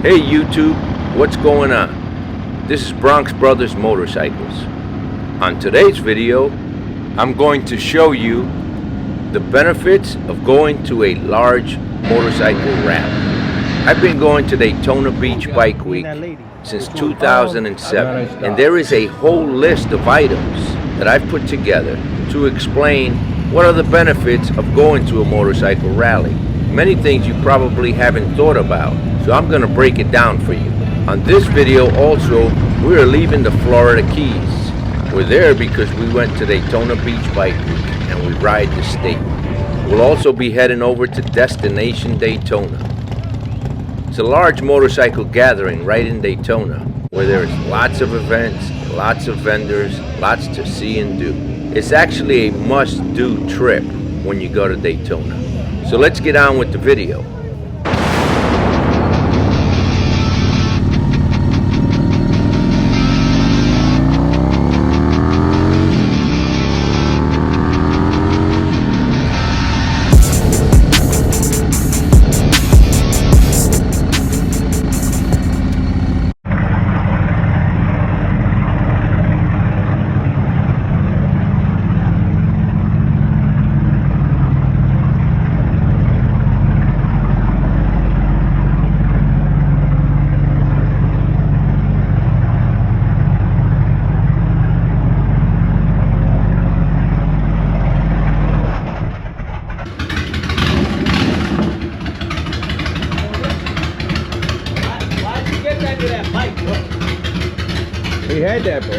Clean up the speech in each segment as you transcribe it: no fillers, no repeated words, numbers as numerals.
Hey YouTube, what's going on? This is Bronx Brothers Motorcycles. On today's video, I'm going to show you the benefits of going to a large motorcycle rally. I've been going to Daytona Beach Bike Week since 2007, and there is a whole list of items that I've put together to explain what are the benefits of going to a motorcycle rally. Many things you probably haven't thought about, so I'm going to break it down for you. On this video also, we are leaving the Florida Keys. We're there because we went to Daytona Beach Bike Week and we ride the state. We'll also be heading over to Destination Daytona. It's a large motorcycle gathering right in Daytona where there's lots of events, lots of vendors, lots to see and do. It's actually a must-do trip when you go to Daytona. So let's get on with the video. He had that, bro.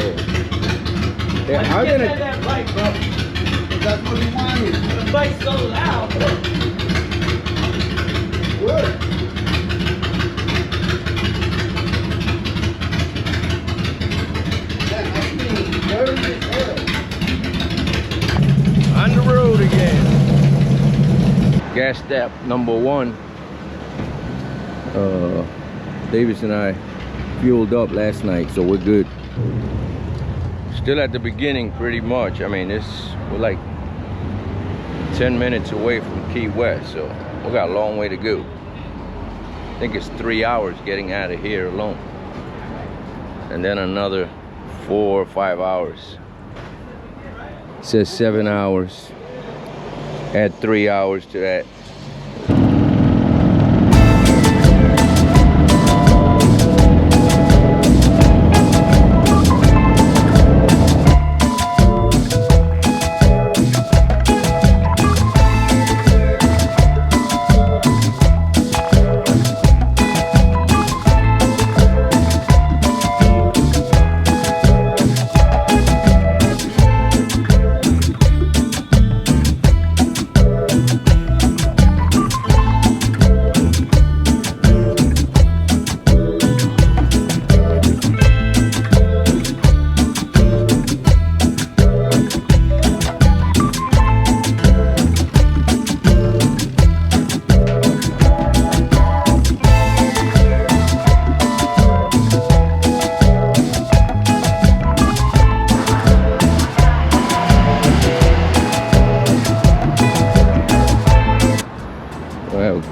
Yeah, how Get gonna that bike, bro. That's what he wanted. The bike's so loud, bro. Good. on the road again? Gas stop number one. Davis and I fueled up last night, so we're good. Still at the beginning pretty much. I mean, we're like 10 minutes away from Key West, so we got a long way to go. I think it's 3 hours getting out of here alone, and then another 4 or 5 hours. It says 7 hours. Add 3 hours to that.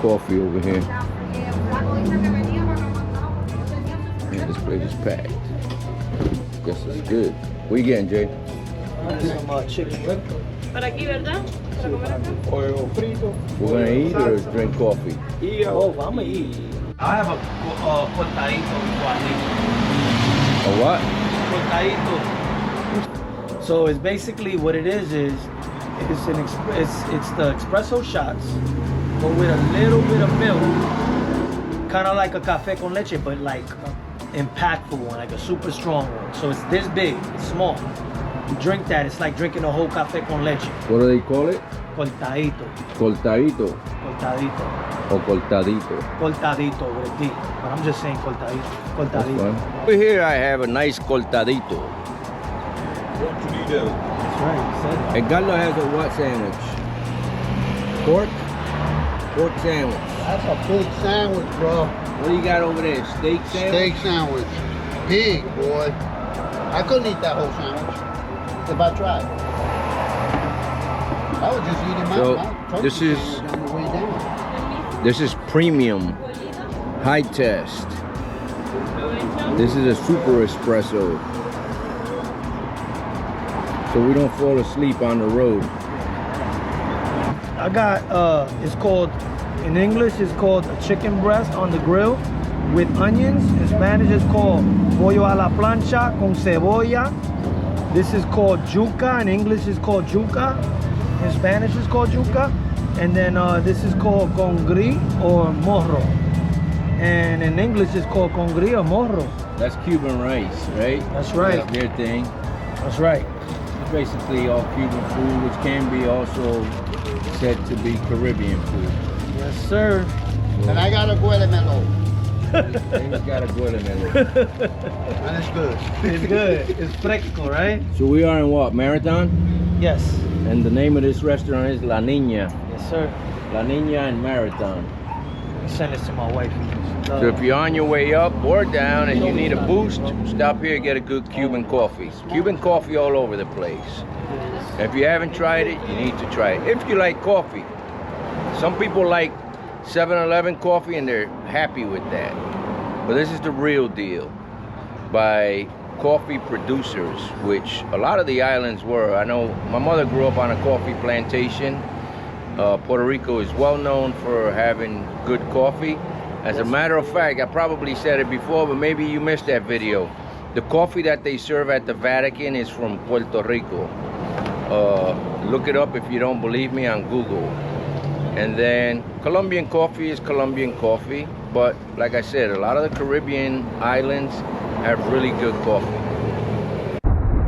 Coffee over here. Man, this place is packed. Guess it's good. What you getting, Jay? Some chicken. Para aquí, ¿verdad? Para comer acá. Pollo frito. We're gonna eat or drink coffee? Oh, vamos a ir. I have a cortadito A what? cortadito. So it's basically what it is it's the espresso shots, but with a little bit of milk, kind of like a café con leche, but like impactful one, like a super strong one. So it's this big, it's small. You drink that, it's like drinking a whole café con leche. What do they call it? Cortadito. Cortadito Cortadito. or cortadito? Cortadito with a D. But I'm just saying cortadito. Cortadito. Over here I have a nice cortadito. What you need to? That's right, you said that. And Carlos has a what sandwich? Pork? Pork sandwich. That's a big sandwich, bro. What do you got over there? Steak sandwich? Steak sandwich. Big, boy. I couldn't eat that whole sandwich if I tried. I was just eating my turkey this is sandwich on the way down. This is premium, high test, This is a super espresso, so we don't fall asleep on the road. I got it's called, in English it's called a chicken breast on the grill with onions. In Spanish it's called pollo a la plancha con cebolla. This is called yuca. In English it's called yuca. In Spanish it's called yuca. And then this is called congri or morro. And in English it's called congri or morro. That's Cuban rice, right? That's right. That's their thing. That's right. It's basically all Cuban food, which can be also said to be Caribbean food. Yes, sir. And I got a guacamelo. David's got a guacamelo. And it's good. It's good. It's fresco, right? So we are in what, Marathon? Yes. And the name of this restaurant is La Niña. Yes, sir. La Niña and Marathon. I send this to my wife. So if you're on your way up or down and you need a boost, stop here and get a good Cuban coffee. Cuban coffee all over the place. If you haven't tried it, you need to try it. If you like coffee. Some people like 7-Eleven coffee and they're happy with that. But this is the real deal. By coffee producers, which a lot of the islands were. I know my mother grew up on a coffee plantation. Puerto Rico is well known for having good coffee. As a matter of fact, I probably said it before, but maybe you missed that video. The coffee that they serve at the Vatican is from Puerto Rico. Look it up if you don't believe me on Google. And then Colombian coffee is Colombian coffee, but like I said, a lot of the Caribbean islands have really good coffee.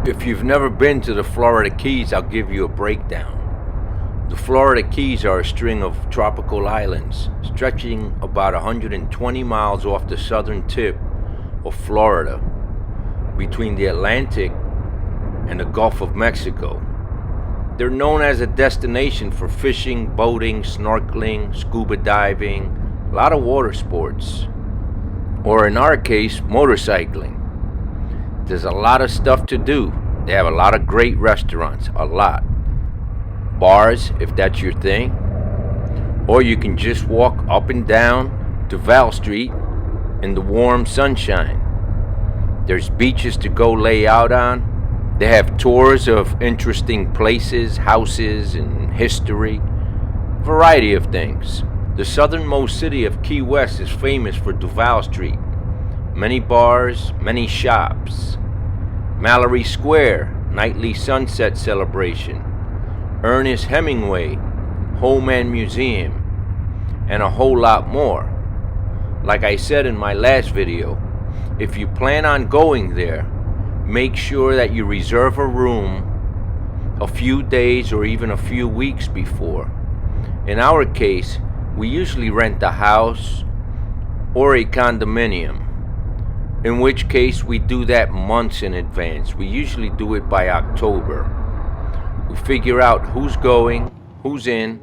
If you've never been to the Florida Keys, I'll give you a breakdown. The Florida Keys are a string of tropical islands stretching about 120 miles off the southern tip of Florida between the Atlantic and the Gulf of Mexico. They're known as a destination for fishing, boating, snorkeling, scuba diving, a lot of water sports, or in our case, motorcycling. There's a lot of stuff to do. They have a lot of great restaurants, a lot. Bars, if that's your thing. Or you can just walk up and down to Val Street in the warm sunshine. There's beaches to go lay out on. They have tours of interesting places, houses, and history. Variety of things. The southernmost city of Key West is famous for Duval Street. Many bars, many shops. Mallory Square, nightly sunset celebration. Ernest Hemingway, Home and Museum, and a whole lot more. Like I said in my last video, if you plan on going there, make sure that you reserve a room a few days or even a few weeks before. In our case, we usually rent a house or a condominium, in which case we do that months in advance. We usually do it by October. We figure out who's going, who's in.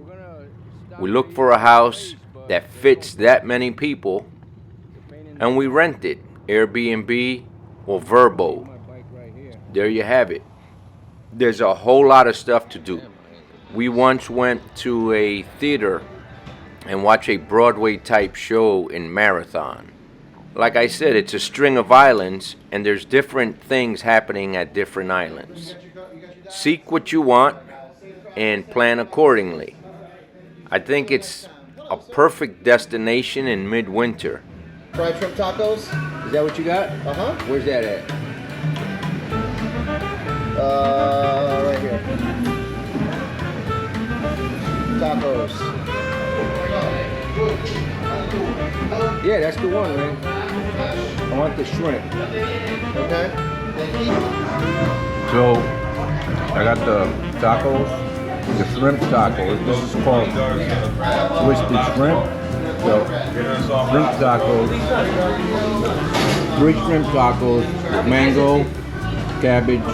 We look for a house that fits that many people, and we rent it, Airbnb or Verbo. There you have it. There's a whole lot of stuff to do. We once went to a theater and watched a Broadway type show in Marathon. Like I said, it's a string of islands, and there's different things happening at different islands. Seek what you want and plan accordingly. I think it's a perfect destination in midwinter. Fried shrimp tacos? Is that what you got? Uh-huh. Where's that at? Right here. Tacos. Yeah, that's the one, man. I want the shrimp. Okay. So, I got the tacos, the shrimp tacos. This is called twisted shrimp. So, shrimp tacos, 3 shrimp tacos, mango, cabbage.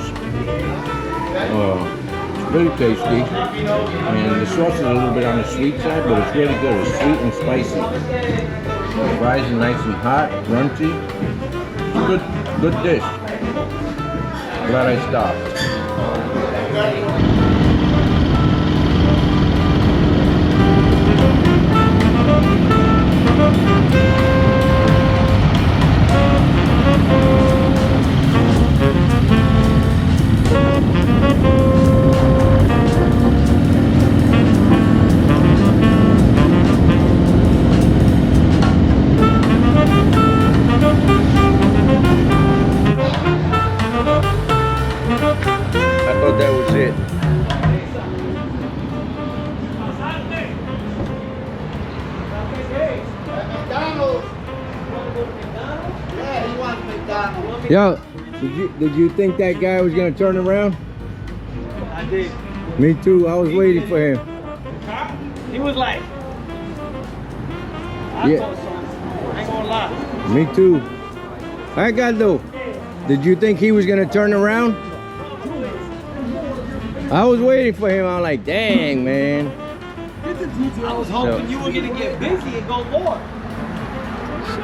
It's really tasty. And the sauce is a little bit on the sweet side, but it's really good. It's sweet and spicy. The fries are nice and hot, crunchy. It's a good dish. Glad I stopped. Yo, did you think that guy was gonna turn around? I did. Me too. I was waiting for him. He was like, I thought so. I ain't gonna lie. Me too. I got though. Did you think he was gonna turn around? I was waiting for him. I'm like, dang, man. I was hoping you were gonna get busy and go more.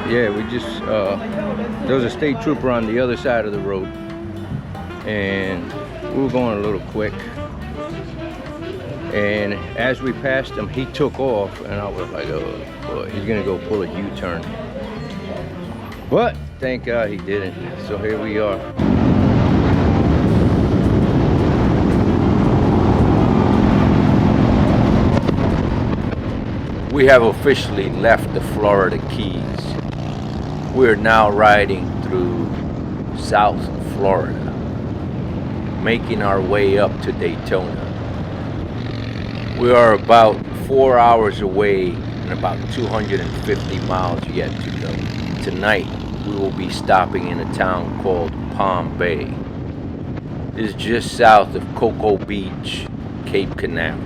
Yeah, we just there was a state trooper on the other side of the road, and we were going a little quick. And as we passed him, he took off, and I was like, oh boy, he's gonna go pull a U-turn. But thank God he didn't. So here we are. We have officially left the Florida Keys. We're now riding through South Florida, making our way up to Daytona. We are about 4 hours away and about 250 miles yet to go. Tonight, we will be stopping in a town called Palm Bay. It is just south of Cocoa Beach, Cape Canaveral.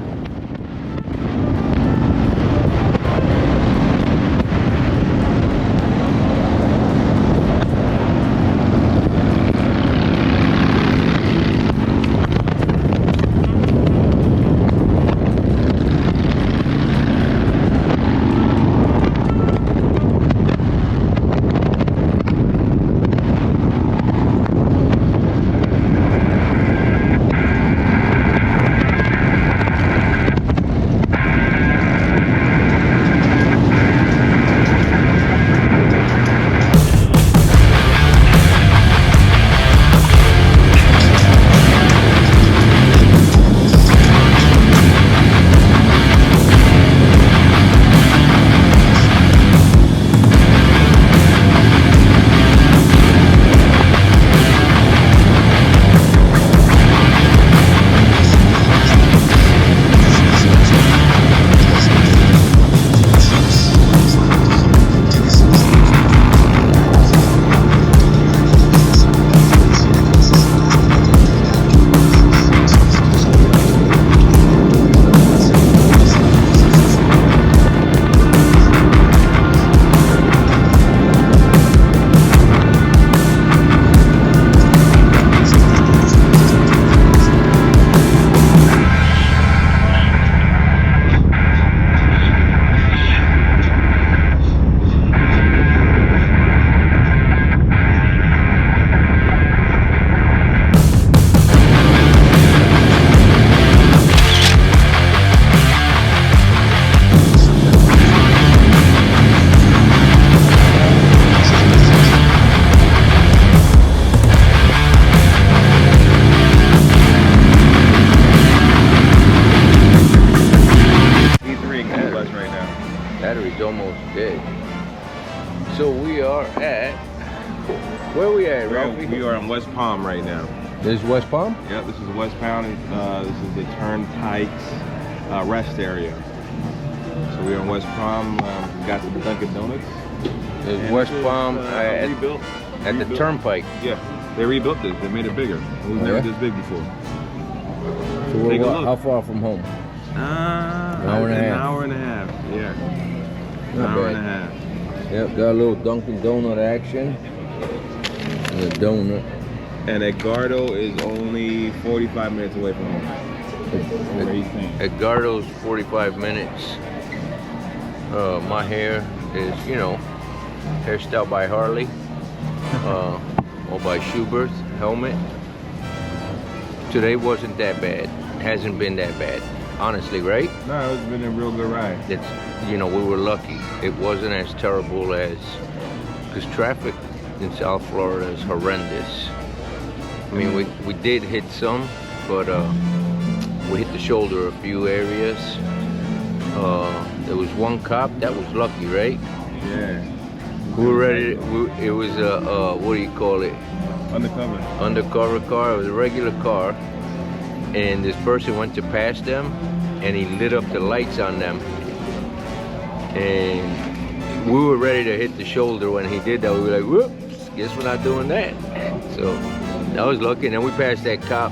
Battery's almost dead. So we are at, where we at, Ralphie? We are in West Palm right now. This is West Palm? Yeah, this is West Palm. This is the Turnpike's rest area. So we're in West Palm. We got the Dunkin' Donuts. There's And West this is, Palm rebuilt. at the Turnpike. Yeah, they rebuilt this. They made it bigger. It was never this big before. So we're Take a look. how far from home? An hour and a half. An hour and a half. Yeah. An Not hour bad. and a half. Yep, got a little Dunkin' Donut action. And a donut. And Edgardo is only 45 minutes away from home. Where he's staying. Edgardo's 45 minutes. My hair is, you know, hairstyle by Harley. Or by Schubert helmet. Today wasn't that bad. Hasn't been that bad. Honestly, right? No, it's been a real good ride. It's, you know, we were lucky. It wasn't as terrible as, because traffic in South Florida is horrendous. I mean, we did hit some, but we hit the shoulder a few areas. There was one cop that was lucky, right? Yeah. We were ready. It was a what do you call it? Undercover car. It was a regular car, and this person went to pass them, and he lit up the lights on them, and we were ready to hit the shoulder when he did that. We were like, whoops, guess we're not doing that. So I was lucky, and then we passed that cop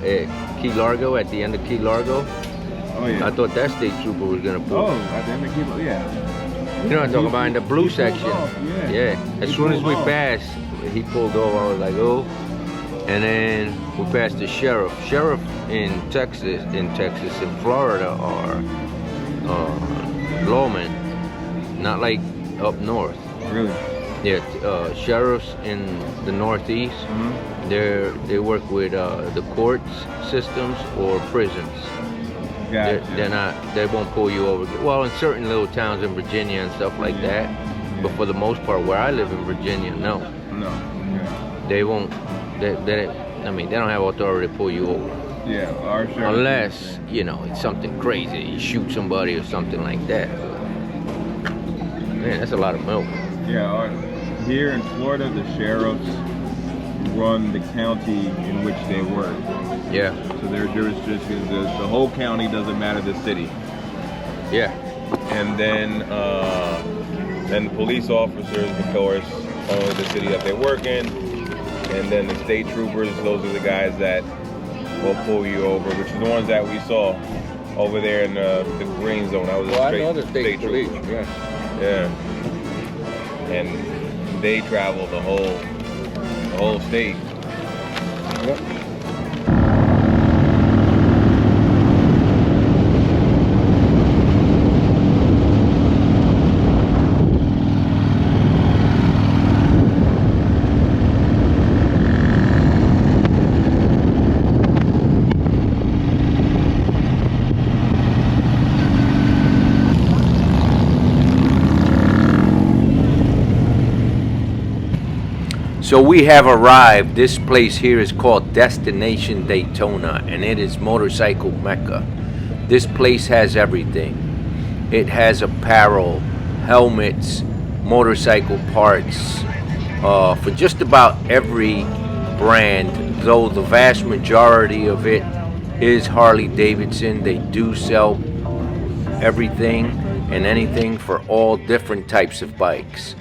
at Key Largo, at the end of Key Largo. Oh yeah. I thought that state trooper was gonna pull. Oh, at the end of Key, yeah. You know what I'm talking about, in the blue section. Yeah. Yeah. As soon as we passed, he pulled over. I was like, oh. And then we passed the sheriff. Sheriff in Texas, in Florida are lawmen, not like up north. Really? Yeah, sheriffs in the Northeast, they work with the courts systems or prisons. Gotcha. They won't pull you over. Well, in certain little towns in Virginia and stuff like that, but for the most part, where I live in Virginia, no. No. Okay. They won't. I mean, they don't have authority to pull you over. Yeah, our sheriff. Unless, you know, it's something crazy. You shoot somebody or something like that. Man, that's a lot of milk. Yeah, here in Florida, the sheriffs run the county in which they work. Yeah. So their jurisdiction, the whole county, doesn't matter the city. Yeah. And then the police officers, of course, only the city that they work in. And then the state troopers, those are the guys that will pull you over, which is the ones that we saw over there in the green zone. That was Well, a I straight know the state police. trooper. Yeah. Yeah. And they travel the whole state. Yep. So we have arrived. This place here is called Destination Daytona, and it is motorcycle mecca. This place has everything. It has apparel, helmets, motorcycle parts, for just about every brand, though the vast majority of it is Harley-Davidson. They do sell everything and anything for all different types of bikes.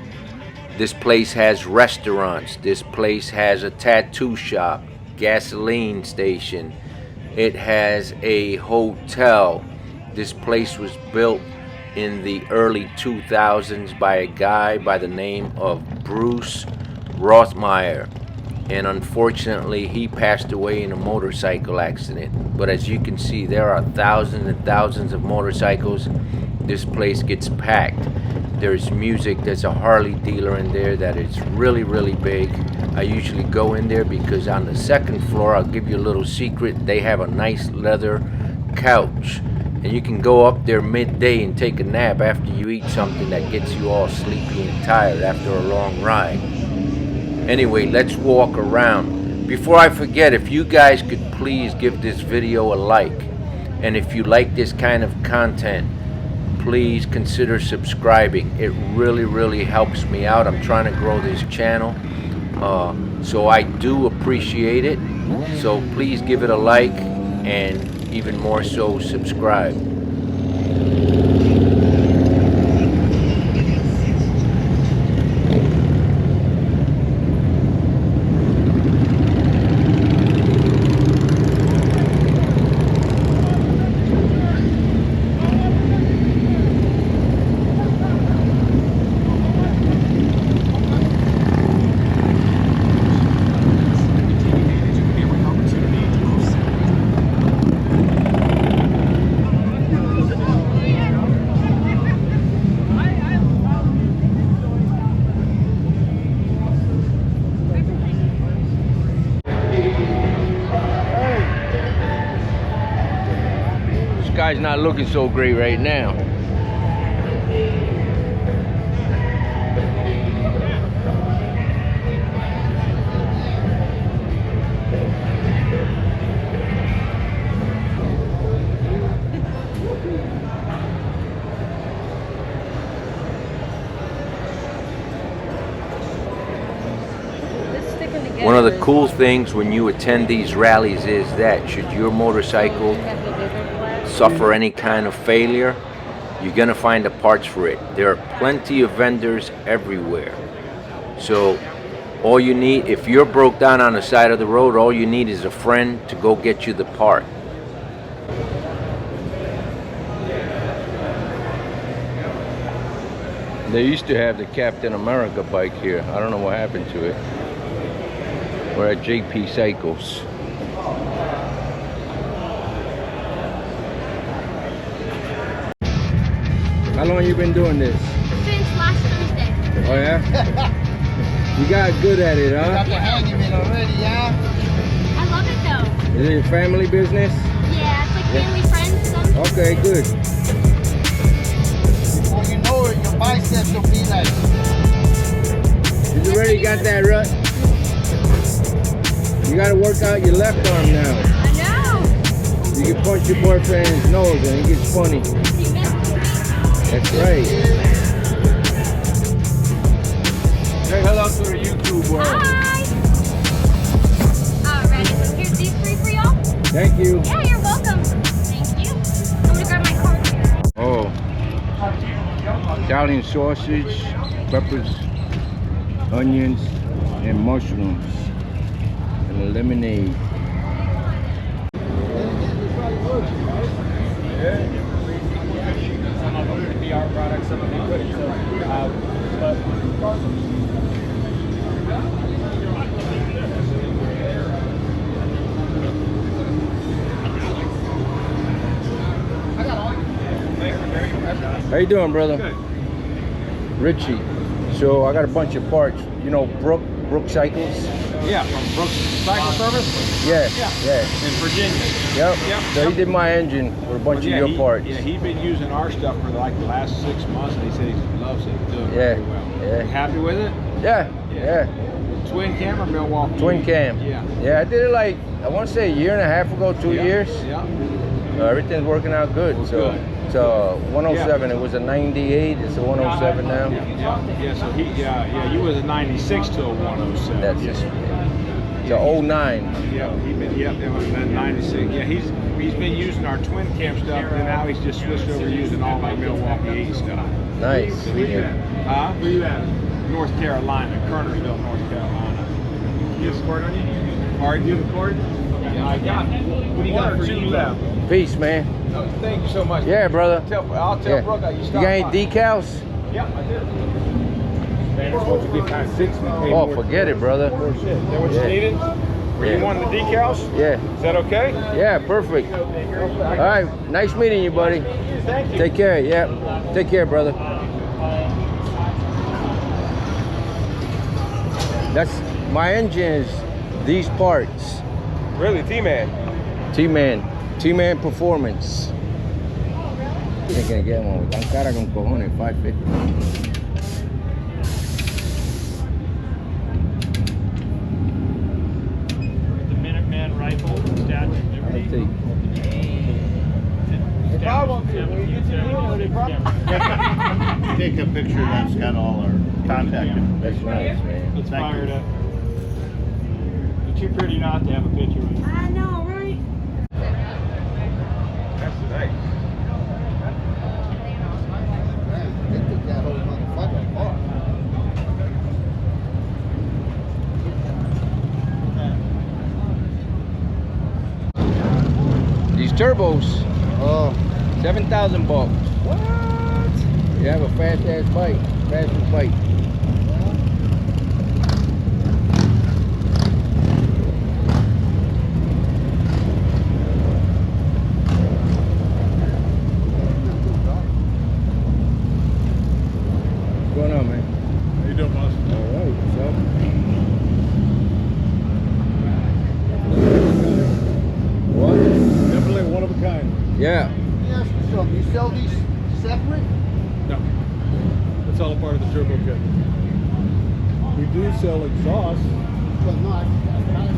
This place has restaurants. This place has a tattoo shop, gasoline station. It has a hotel. This place was built in the early 2000s by a guy by the name of Bruce Rothmeyer. And unfortunately, he passed away in a motorcycle accident. But as you can see, there are thousands and thousands of motorcycles. This place gets packed. There's music. There's a Harley dealer in there that is really, really big. I usually go in there because on the second floor, I'll give you a little secret, they have a nice leather couch. And you can go up there midday and take a nap after you eat something that gets you all sleepy and tired after a long ride. Anyway, let's walk around. Before I forget, if you guys could please give this video a like. And if you like this kind of content, please consider subscribing. It really, really helps me out. I'm trying to grow this channel. So I do appreciate it. So please give it a like and even more so subscribe. Guy's not looking so great right now. One of the cool things when you attend these rallies is that should your motorcycle suffer any kind of failure, you're gonna find the parts for it. There are plenty of vendors everywhere. So All you need, if you're broke down on the side of the road, all you need is a friend to go get you the part. They used to have the Captain America bike here. I don't know what happened to it. We're at JP Cycles. How long you been doing this? Since last Thursday. Oh yeah? You got good at it, Got huh? the hang of it already, yeah? I love it though. Is it your family business? Yeah, it's like family, friends, some. Okay, good. Before you know it, your biceps will be like... You already got that rut? You gotta work out your left arm now. I know. You can punch your boyfriend in his nose and it gets funny. He missed me. That's right. Say hello to the YouTube world. Hi. Alrighty, so here's these three for y'all. Thank you. Yeah, you're welcome. Thank you. I'm gonna grab my card here. Oh, Italian sausage, peppers, onions, and mushrooms, and a lemonade. Some of them could be our products, some of them couldn't. But How you doing, brother? good. Richie. So I got a bunch of parts. You know, Brook Cycles. Yeah, from Brook Cycle Service Yeah, yeah. in Virginia. Yep. Yep. So he did my engine with a bunch of your parts. Yeah, he's been using our stuff for like the last 6 months, and he said he loves it. Doing Yeah, very well. yeah. You happy with it? Yeah, Yeah. yeah. Twin cam or Milwaukee? Twin cam. Yeah. Yeah, I did it like, I want to say a year and a half ago, 2 Yeah, years. Yeah. Everything's working out good. So Good. it's a 107. It was a 98. It's a 107 now. Yeah. So you was a 96 to a 107. That's yeah. it. It's a 09. Yeah, it was that 96. Yeah, he's been using our twin cam stuff, and now he's just switched over to using all my Milwaukee 8 stuff. Nice. So he can, where you at? North Carolina, Kernersville, North Carolina. You have a cord on you? Pardon? You have a cord? Yeah, I got it. What do you got for you left? Peace, man. Oh, thank you so much. Yeah, brother. I'll tell Yeah. Brooke how you You stop got any by. decals? Yeah, I do. Man, it's supposed to get kind of 6. Oh, forget it, brother. Is that what Yeah. you needed? Or Yeah. you wanted the decals? Yeah. Is that okay? Yeah, perfect. All right. Nice meeting you, buddy. Thank you. Take care. Yeah. Take care, brother. That's my engine is these parts. Really, Tman. Tman Performance. Tienes que get one tan cara con cojones, 550. The Minuteman rifle, Statue of Liberty. If I want to, will you get to take a picture that's got all our contact information. That's nice, man. It's Thank fired you. up. But you're pretty not to have a picture of it. I know, right? That's nice. They took that whole motherfucker apart. These turbos, Oh, 7,000 bucks. what? You have a fast ass bike, fastest bike. What's going on, man? How you doing, boss? All right, what's up? What? Definitely one of a kind. Yeah. Let me ask you something. You sell these separate? No. It's all a part of the turbo kit. We do sell exhaust. Well, no, I kind of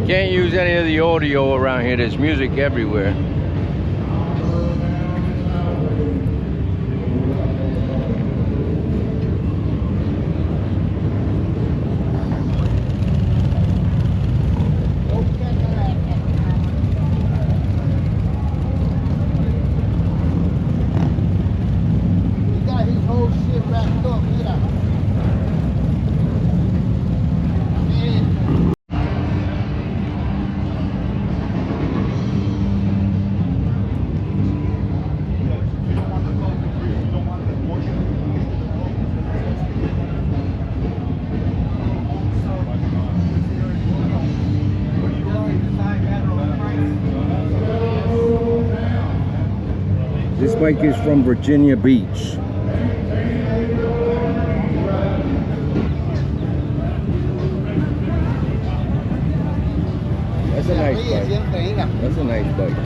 Can't use any of the audio around here. There's music everywhere. He got his whole shit wrapped up. Look at that. This bike is from Virginia Beach. That's a nice bike. That's a nice bike.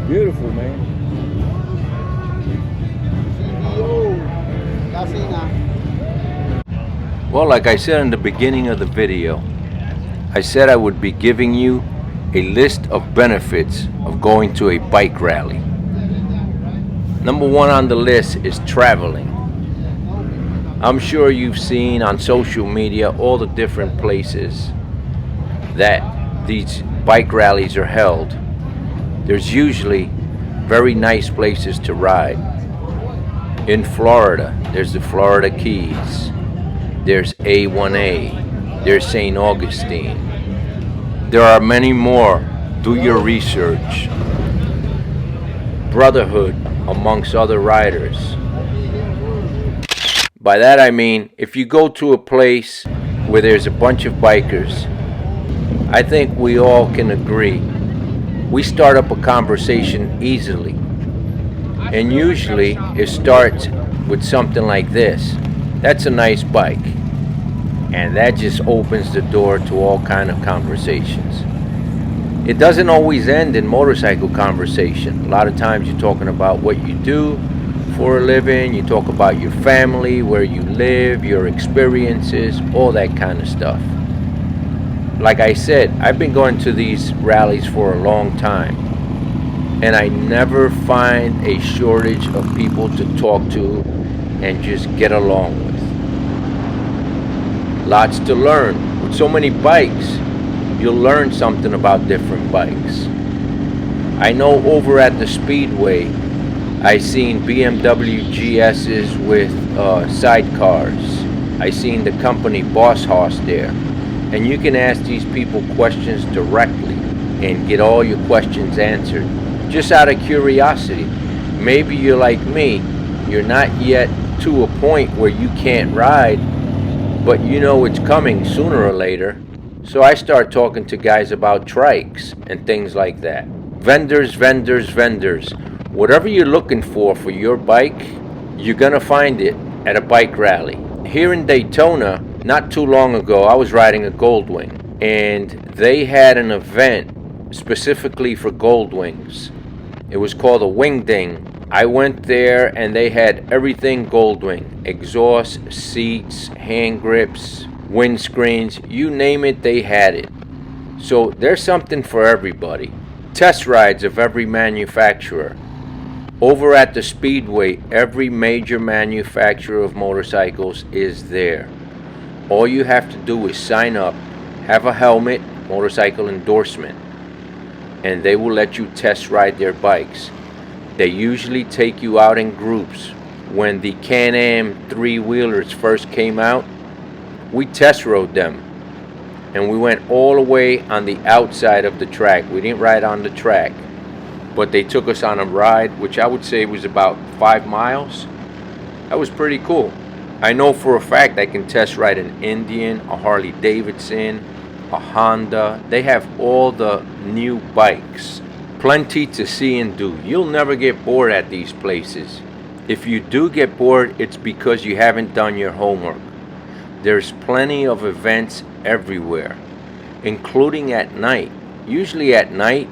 Beautiful, man. Well, like I said in the beginning of the video, I said I would be giving you a list of benefits of going to a bike rally. Number one on the list is traveling. I'm sure you've seen on social media all the different places that these bike rallies are held. There's usually very nice places to ride. In Florida, there's the Florida Keys. There's A1A. There's St. Augustine. There are many more. Do your research. Brotherhood amongst other riders. By that I mean, if you go to a place where there's a bunch of bikers, I think we all can agree. We start up a conversation easily. And usually it starts with something like this. That's a nice bike. And that just opens the door to all kind of conversations. It doesn't always end in motorcycle conversation. A lot of times you're talking about what you do for a living, you talk about your family, where you live, your experiences, all that kind of stuff. Like I said, I've been going to these rallies for a long time, and I never find a shortage of people to talk to and just get along with. Lots to learn. With so many bikes, you'll learn something about different bikes. I know over at the Speedway, I seen BMW GS's with sidecars. I seen the company Boss Hoss there. And you can ask these people questions directly and get all your questions answered. Just out of curiosity. Maybe you're like me. You're not yet to a point where you can't ride, but you know it's coming sooner or later. So I start talking to guys about trikes and things like that. Vendors. Whatever you're looking for your bike, you're gonna find it at a bike rally. Here in Daytona, not too long ago, I was riding a Goldwing, and they had an event specifically for Goldwings. It was called a Wing Ding. I went there and they had everything Goldwing. Exhaust, seats, hand grips, windscreens, you name it, they had it. So there's something for everybody. Test rides of every manufacturer. Over at the Speedway, every major manufacturer of motorcycles is there. All you have to do is sign up, have a helmet, motorcycle endorsement, and they will let you test ride their bikes. They usually take you out in groups. When the Can-Am three-wheelers first came out, we test rode them, and we went all the way on the outside of the track. We didn't ride on the track, but they took us on a ride, which I would say was about 5 miles. That was pretty cool. I know for a fact I can test ride an Indian, a Harley-Davidson, a Honda. They have all the new bikes. Plenty to see and do. You'll never get bored at these places. If you do get bored, it's because you haven't done your homework. There's plenty of events everywhere, including at night. Usually at night,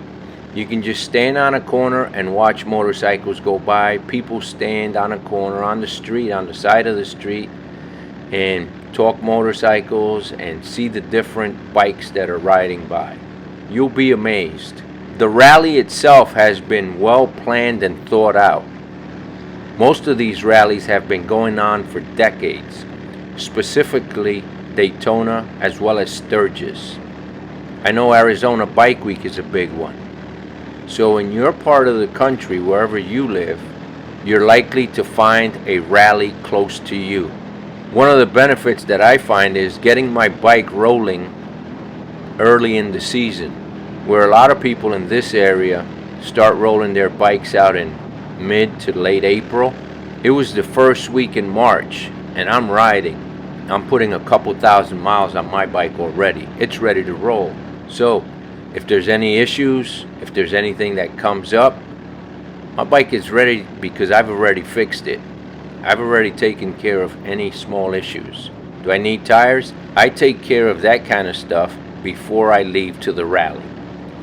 you can just stand on a corner and watch motorcycles go by. People stand on a corner, on the street, on the side of the street, and Torque motorcycles and see the different bikes that are riding by. You'll be amazed. The rally itself has been well planned and thought out. Most of these rallies have been going on for decades, specifically Daytona as well as Sturgis. I know Arizona Bike Week is a big one. So in your part of the country, wherever you live, you're likely to find a rally close to you. One of the benefits that I find is getting my bike rolling early in the season, where a lot of people in this area start rolling their bikes out in mid to late April. It was the first week in March and I'm riding. I'm putting a couple thousand miles on my bike already. It's ready to roll. So if there's any issues, if there's anything that comes up, my bike is ready because I've already fixed it. I've already taken care of any small issues. Do I need tires? I take care of that kind of stuff before I leave to the rally.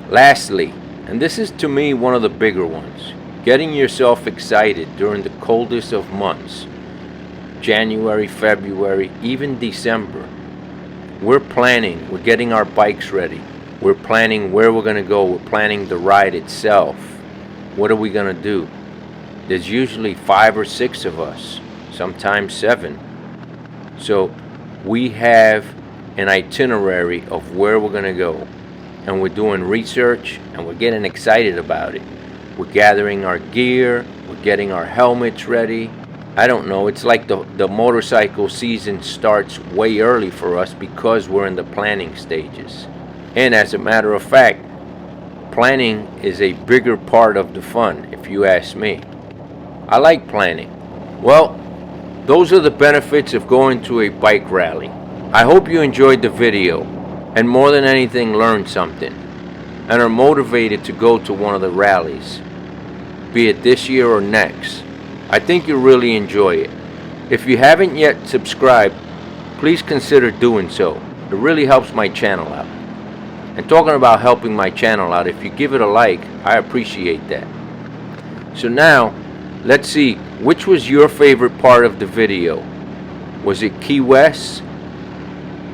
Lastly, and this is to me one of the bigger ones, getting yourself excited during the coldest of months, January, February, even December. We're planning, we're getting our bikes ready. We're planning where we're going to go. We're planning the ride itself. What are we going to do? There's usually 5 or 6 of us, sometimes 7. So we have an itinerary of where we're going to go. And we're doing research and we're getting excited about it. We're gathering our gear, we're getting our helmets ready. I don't know, it's like the motorcycle season starts way early for us because we're in the planning stages. And as a matter of fact, planning is a bigger part of the fun, if you ask me. I like planning. Well, those are the benefits of going to a bike rally. I hope you enjoyed the video and more than anything learned something and are motivated to go to one of the rallies, be it this year or next. I think you'll really enjoy it. If you haven't yet subscribed, please consider doing so. It really helps my channel out. And talking about helping my channel out, if you give it a like, I appreciate that. So now, let's see, which was your favorite part of the video? Was it Key West?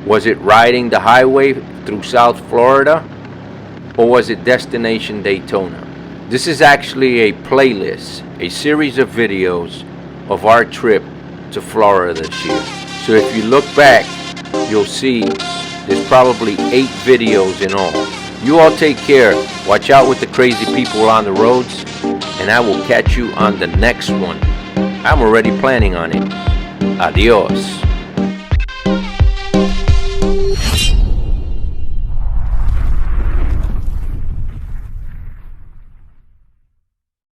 Was it riding the highway through South Florida? Or was it Destination Daytona? This is actually a playlist, a series of videos of our trip to Florida this year. So if you look back, you'll see there's probably 8 videos in all. You all take care. Watch out with the crazy people on the roads. And I will catch you on the next one. I'm already planning on it. Adios.